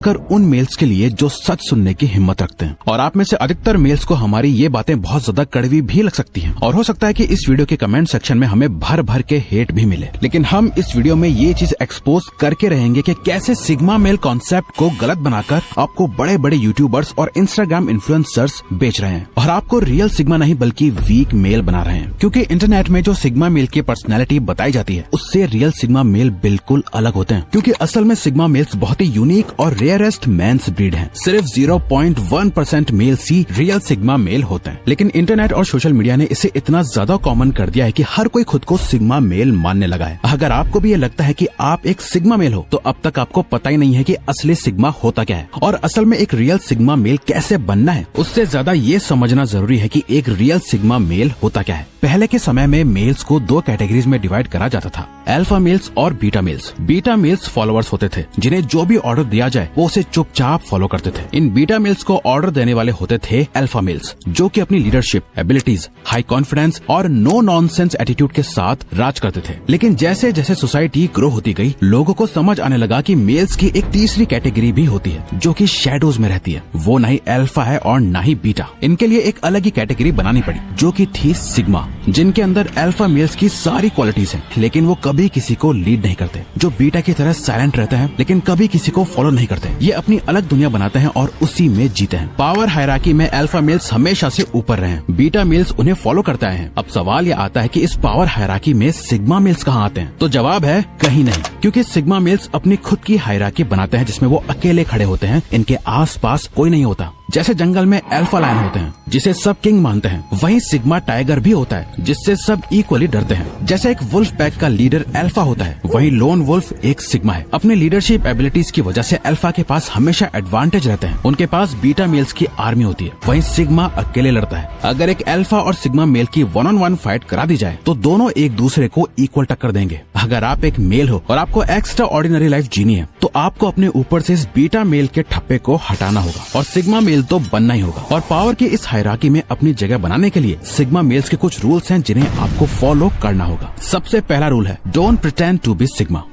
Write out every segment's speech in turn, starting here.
कर उन मेल्स के लिए जो सच सुनने की हिम्मत रखते हैं। और आप में से अधिकतर मेल्स को हमारी ये बातें बहुत ज्यादा कड़वी भी लग सकती हैं और हो सकता है कि इस वीडियो के कमेंट सेक्शन में हमें भर भर के हेट भी मिले, लेकिन हम इस वीडियो में ये चीज एक्सपोज करके रहेंगे कि कैसे सिग्मा मेल कॉन्सेप्ट को गलत बनाकर आपको बड़े बड़े यूट्यूबर्स और इंस्टाग्राम इन्फ्लुएंसर्स बेच रहे हैं और आपको रियल सिग्मा नहीं बल्कि वीक मेल बना रहे हैं। क्योंकि इंटरनेट में जो सिग्मा मेल की पर्सनैलिटी बताई जाती है उससे रियल सिग्मा मेल बिल्कुल अलग होते हैं। क्योंकि असल में सिग्मा मेल्स बहुत ही यूनिक और रेयरेस्ट मेंस ब्रीड हैं। सिर्फ 0.1% मेल्स ही रियल सिग्मा मेल होते हैं। लेकिन इंटरनेट और सोशल मीडिया ने इसे इतना ज्यादा कॉमन कर दिया है कि हर कोई खुद को सिग्मा मेल मानने लगा है। अगर आपको भी ये लगता है कि आप एक सिग्मा मेल हो तो अब तक आपको पता ही नहीं है कि असली सिग्मा होता क्या है और असल में एक रियल सिग्मा मेल कैसे बनना है। उससे ज्यादा ये समझना जरूरी है कि एक रियल सिग्मा मेल होता क्या है। पहले के समय में मेल्स को दो कैटेगरीज में डिवाइड करा जाता था, अल्फा मेल्स और beta males. Beta males followers होते थे जिन्हें जो भी ऑर्डर दिया जाए वो उसे चुपचाप फॉलो करते थे। इन बीटा मेल्स को ऑर्डर देने वाले होते थे अल्फा मेल्स, जो कि अपनी लीडरशिप, एबिलिटीज, हाई कॉन्फिडेंस और नो नॉनसेंस एटीट्यूड के साथ राज करते थे। लेकिन जैसे जैसे सोसाइटी ग्रो होती गई, लोगों को समझ आने लगा कि मेल्स की एक तीसरी कैटेगरी भी होती है जो कि शैडोज में रहती है। वो ना ही अल्फा है और ना ही बीटा। इनके लिए एक अलग ही कैटेगरी बनानी पड़ी जो कि थी सिग्मा, जिनके अंदर अल्फा मेल्स की सारी क्वालिटीज हैं, लेकिन वो कभी किसी को लीड नहीं करते, जो बीटा की तरह साइलेंट रहते हैं लेकिन कभी किसी को फॉलो नहीं करते। ये अपनी अलग दुनिया बनाते हैं और उसी में जीते हैं। पावर हायरार्की में अल्फा मेल्स हमेशा से ऊपर रहे हैं, बीटा मेल्स उन्हें फॉलो करते आए हैं। अब सवाल ये आता है कि इस पावर हायरार्की में सिग्मा मेल्स कहाँ आते हैं? तो जवाब है कहीं नहीं, क्योंकि सिग्मा मेल्स अपनी खुद की हायरार्की बनाते हैं जिसमें वो अकेले खड़े होते हैं। इनके आसपास कोई नहीं होता। जैसे जंगल में अल्फा लायन होते हैं जिसे सब किंग मानते हैं, वहीं सिग्मा टाइगर भी होता है जिससे सब इक्वली डरते हैं। जैसे एक वुल्फ पैक का लीडर अल्फा होता है, वहीं लोन वुल्फ एक सिग्मा है। अपने लीडरशिप एबिलिटीज की वजह से अल्फा के पास हमेशा एडवांटेज रहते हैं। उनके पास बीटा मेल्स की आर्मी होती है, वहीं सिग्मा अकेले लड़ता है। अगर एक अल्फा और सिग्मा मेल की 1-on-1 फाइट करा दी जाए तो दोनों एक दूसरे को इक्वल टक्कर देंगे। अगर आप एक मेल हो और आपको एक्स्ट्रा ऑर्डिनरी लाइफ जीनी है तो आपको अपने ऊपर से इस बीटा मेल के ठप्पे को हटाना होगा और सिग्मा मेल तो बनना ही होगा। और पावर की इस हायरार्की में अपनी जगह बनाने के लिए सिग्मा मेल्स के कुछ रूल्स हैं जिन्हें आपको फॉलो करना होगा। सबसे पहला रूल है don't pretend to be sigma.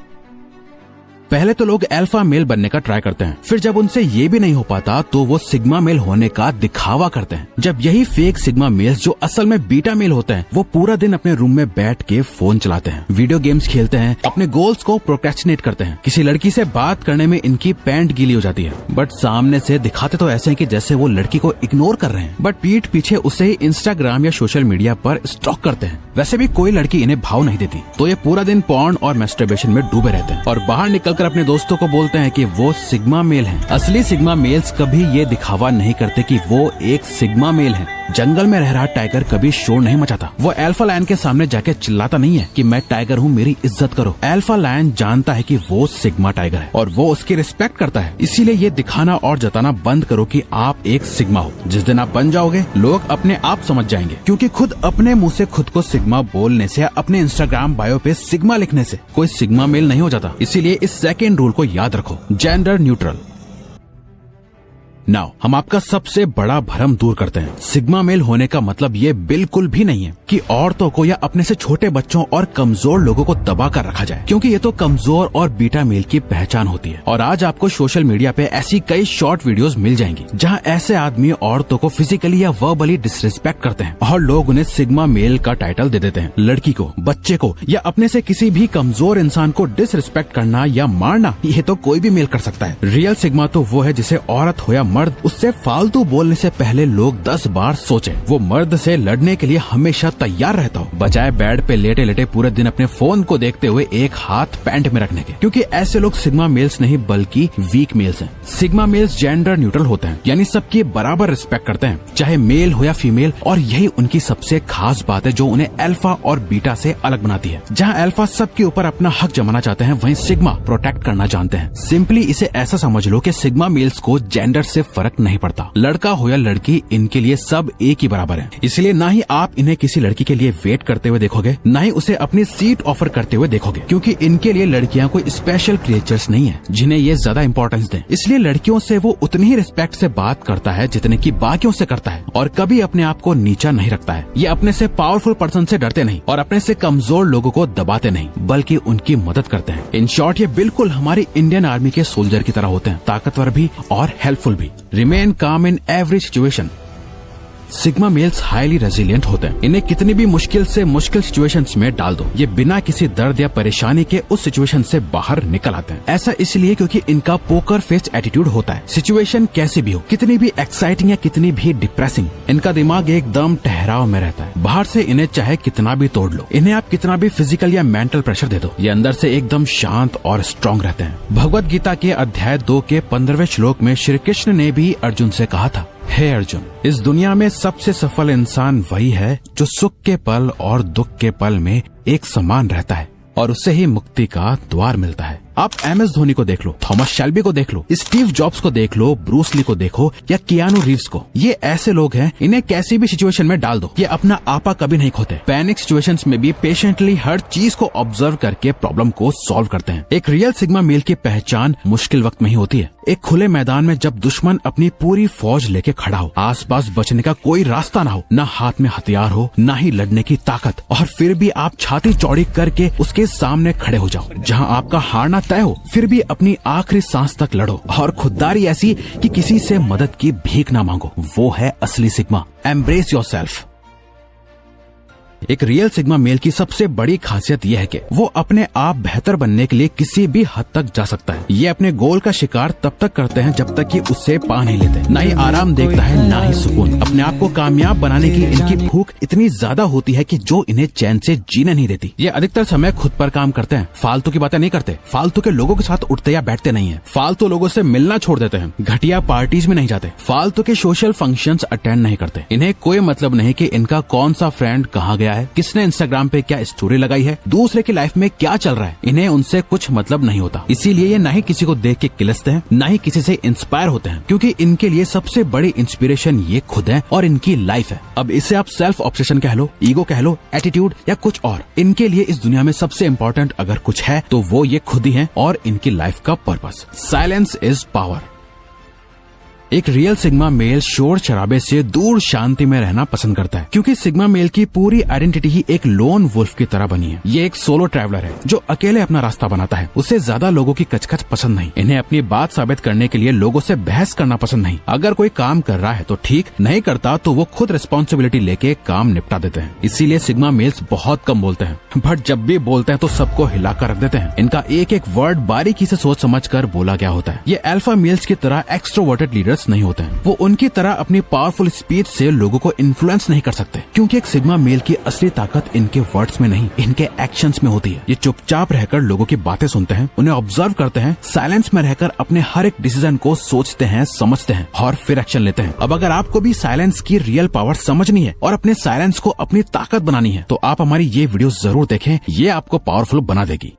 पहले तो लोग अल्फा मेल बनने का ट्राई करते हैं, फिर जब उनसे ये भी नहीं हो पाता तो वो सिग्मा मेल होने का दिखावा करते हैं। जब यही फेक सिग्मा मेल्स जो असल में बीटा मेल होते हैं वो पूरा दिन अपने रूम में बैठ के फोन चलाते हैं, वीडियो गेम्स खेलते हैं, अपने गोल्स को प्रोक्रेस्टिनेट करते हैं। किसी लड़की से बात करने में इनकी पैंट गीली हो जाती है, बट सामने से दिखाते तो ऐसे हैं कि जैसे वो लड़की को इग्नोर कर रहे हैं, बट पीठ पीछे उसे ही इंस्टाग्राम या सोशल मीडिया पर स्टॉक करते हैं। वैसे भी कोई लड़की इन्हें भाव नहीं देती तो ये पूरा दिन पॉर्न और मैस्टरबेशन में डूबे रहते हैं और बाहर निकल अपने दोस्तों को बोलते हैं कि वो सिग्मा मेल हैं। असली सिग्मा मेल्स कभी ये दिखावा नहीं करते कि वो एक सिग्मा मेल है। जंगल में रह रहा टाइगर कभी शोर नहीं मचाता। वो अल्फा लायन के सामने जाके चिल्लाता नहीं है कि मैं टाइगर हूँ, मेरी इज्जत करो। अल्फा लायन जानता है कि वो सिग्मा टाइगर है और वो उसकी रिस्पेक्ट करता है। इसीलिए ये दिखाना और जताना बंद करो कि आप एक सिग्मा हो। जिस दिन आप बन जाओगे लोग अपने आप समझ जाएंगे, क्योंकि खुद अपने मुंह से खुद को सिग्मा बोलने से, अपने इंस्टाग्राम बायो पे सिग्मा लिखने से कोई सिग्मा मेल नहीं हो जाता। इसीलिए इस सेकेंड रूल को याद रखो, जेंडर न्यूट्रल। नाउ हम आपका सबसे बड़ा भ्रम दूर करते हैं। सिग्मा मेल होने का मतलब ये बिल्कुल भी नहीं है कि औरतों को या अपने से छोटे बच्चों और कमजोर लोगों को दबा कर रखा जाए, क्योंकि ये तो कमजोर और बीटा मेल की पहचान होती है। और आज आपको सोशल मीडिया पे ऐसी कई शॉर्ट वीडियोस मिल जाएंगी जहां ऐसे आदमी औरतों को फिजिकली या वर्बली डिसरिस्पेक्ट करते हैं और लोग उन्हें सिग्मा मेल का टाइटल दे देते हैं। लड़की को, बच्चे को या अपने से किसी भी कमजोर इंसान को डिसरिस्पेक्ट करना या मारना ये तो कोई भी मेल कर सकता है। रियल सिग्मा तो वो है जिसे औरत हो या मर्द उससे फालतू बोलने से पहले लोग 10 बार सोचें। वो मर्द से लड़ने के लिए हमेशा तैयार रहता हो, बजाय बेड पे लेटे लेटे पूरे दिन अपने फोन को देखते हुए एक हाथ पैंट में रखने के। क्योंकि ऐसे लोग सिग्मा मेल्स नहीं बल्कि वीक मेल्स हैं। सिग्मा मेल्स जेंडर न्यूट्रल होते हैं, यानी सबकी बराबर रिस्पेक्ट करते हैं, चाहे मेल हो या फीमेल। और यही उनकी सबसे खास बात है जो उन्हें अल्फा और बीटा से अलग बनाती है। जहाँ अल्फा सबके ऊपर अपना हक जमाना चाहते हैं, वहीं सिग्मा प्रोटेक्ट करना जानते हैं। सिंपली इसे ऐसा समझ लो कि सिग्मा मेल्स को जेंडर से फर्क नहीं पड़ता। लड़का हो या लड़की, इनके लिए सब एक ही बराबर है। इसलिए ना ही आप इन्हें किसी लड़की के लिए वेट करते हुए देखोगे, न ही उसे अपनी सीट ऑफर करते हुए देखोगे, क्योंकि इनके लिए लड़कियां कोई स्पेशल क्रिएचर्स नहीं है जिन्हें ये ज्यादा इंपॉर्टेंस दें। इसलिए लड़कियों से वो उतनी ही रिस्पेक्ट से बात करता है जितने की बाकियों से करता है, और कभी अपने आप को नीचा नहीं रखता है। ये अपने से पावरफुल पर्सन से डरते नहीं और अपने से कमजोर लोगों को दबाते नहीं, बल्कि उनकी मदद करते हैं। इन शॉर्ट, ये बिल्कुल हमारी इंडियन आर्मी के सोल्जर की तरह होते हैं, ताकतवर भी और हेल्पफुल भी। Remain calm in every situation. Sigma males highly resilient होते हैं। इन्हें कितनी भी मुश्किल से मुश्किल सिचुएशंस में डाल दो, ये बिना किसी दर्द या परेशानी के उस सिचुएशन से बाहर निकल आते हैं। ऐसा इसलिए क्योंकि इनका पोकर फेस एटीट्यूड होता है। सिचुएशन कैसी भी हो, कितनी भी एक्साइटिंग या कितनी भी डिप्रेसिंग, इनका दिमाग एकदम ठहराव में रहता है। बाहर से इन्हें चाहे कितना भी तोड़ लो, इन्हें आप कितना भी फिजिकल या मेंटल प्रेशर दे दो, ये अंदर से एकदम शांत और स्ट्रांग रहते हैं। भगवत गीता के अध्याय 2 के 15वें श्लोक में श्री कृष्ण ने भी अर्जुन से कहा था, हे अर्जुन, इस दुनिया में सबसे सफल इंसान वही है जो सुख के पल और दुख के पल में एक समान रहता है, और उससे ही मुक्ति का द्वार मिलता है। आप MS धोनी को देख लो, थॉमस शेल्बी को देख लो, स्टीव जॉब्स को देख लो, ब्रूस ली को देखो या कियानू रीव्स को। ये ऐसे लोग हैं, इन्हें कैसी भी सिचुएशन में डाल दो, ये अपना आपा कभी नहीं खोते। पैनिक सिचुएशंस में भी पेशेंटली हर चीज को ऑब्जर्व करके प्रॉब्लम को सॉल्व करते हैं। एक रियल सिग्मा मेल की पहचान मुश्किल वक्त में ही होती है। एक खुले मैदान में जब दुश्मन अपनी पूरी फौज लेके खड़ा हो, आसपास बचने का कोई रास्ता ना हो, न हाथ में हथियार हो, न ही लड़ने की ताकत, और फिर भी आप छाती चौड़ी करके उसके सामने खड़े हो जाओ। जहां आपका हारना तय हो, फिर भी अपनी आखिरी सांस तक लड़ो, और खुददारी ऐसी कि किसी से मदद की भीख ना मांगो। वो है असली सिग्मा। Embrace yourself. एक रियल सिग्मा मेल की सबसे बड़ी खासियत यह है कि वो अपने आप बेहतर बनने के लिए किसी भी हद तक जा सकता है। ये अपने गोल का शिकार तब तक करते हैं जब तक कि उससे पा नहीं लेते। ना ही आराम देखता है, ना ही सुकून। अपने आप को कामयाब बनाने की इनकी भूख इतनी ज्यादा होती है कि जो इन्हें चैन से जीने नहीं देती। ये अधिकतर समय खुद पर काम करते हैं, फालतू की बातें नहीं करते, फालतू के लोगों के साथ उठते या बैठते नहीं है, फालतू लोगों से मिलना छोड़ देते हैं, घटिया पार्टीज में नहीं जाते, फालतू के सोशल फंक्शंस अटेंड नहीं करते। इन्हें कोई मतलब नहीं कि इनका कौन सा फ्रेंड कहाँ गया है, किसने इंस्टाग्राम पे क्या स्टोरी लगाई है, दूसरे की लाइफ में क्या चल रहा है। इन्हें उनसे कुछ मतलब नहीं होता। इसीलिए ये ना ही किसी को देख के किलसते हैं, ना ही किसी से इंस्पायर होते हैं, क्योंकि इनके लिए सबसे बड़ी इंस्पिरेशन ये खुद है और इनकी लाइफ है। अब इसे आप सेल्फ ऑब्सेशन कह लो, ईगो कह लो, एटीट्यूड या कुछ और। इनके लिए इस दुनिया में सबसे इम्पोर्टेंट अगर कुछ है तो वो ये खुद ही है और इनकी लाइफ का पर्पस। Silence is power. एक रियल सिग्मा मेल शोर शराबे से दूर शांति में रहना पसंद करता है, क्योंकि सिग्मा मेल की पूरी आइडेंटिटी ही एक लोन वुल्फ की तरह बनी है। ये एक सोलो ट्रैवलर है जो अकेले अपना रास्ता बनाता है। उसे ज्यादा लोगों की कचकच पसंद नहीं। इन्हें अपनी बात साबित करने के लिए लोगों से बहस करना पसंद नहीं। अगर कोई काम कर रहा है तो ठीक, नहीं करता तो वो खुद रिस्पॉन्सिबिलिटी लेके काम निपटा देते हैं। इसीलिए सिग्मा मेल्स बहुत कम बोलते हैं, बट जब भी बोलते हैं तो सबको हिलाकर रख देते हैं। इनका एक एक वर्ड बारीकी से सोच समझ कर बोला गया होता है। ये अल्फा मेल्स की तरह एक्सट्रोवर्टेड लीडर्स नहीं होते हैं। वो उनकी तरह अपनी पावरफुल स्पीच से लोगों को इन्फ्लुएंस नहीं कर सकते, क्योंकि एक सिग्मा मेल की असली ताकत इनके वर्ड्स में नहीं, इनके एक्शंस में होती है। ये चुपचाप रहकर लोगों की बातें सुनते हैं, उन्हें ऑब्जर्व करते हैं, साइलेंस में रहकर अपने हर एक डिसीजन को सोचते हैं, समझते हैं और फिर एक्शन लेते हैं। अब अगर आपको भी साइलेंस की रियल पावर समझनी है और अपने साइलेंस को अपनी ताकत बनानी है तो आप हमारी ये वीडियो जरूर देखें, ये आपको पावरफुल बना देगी।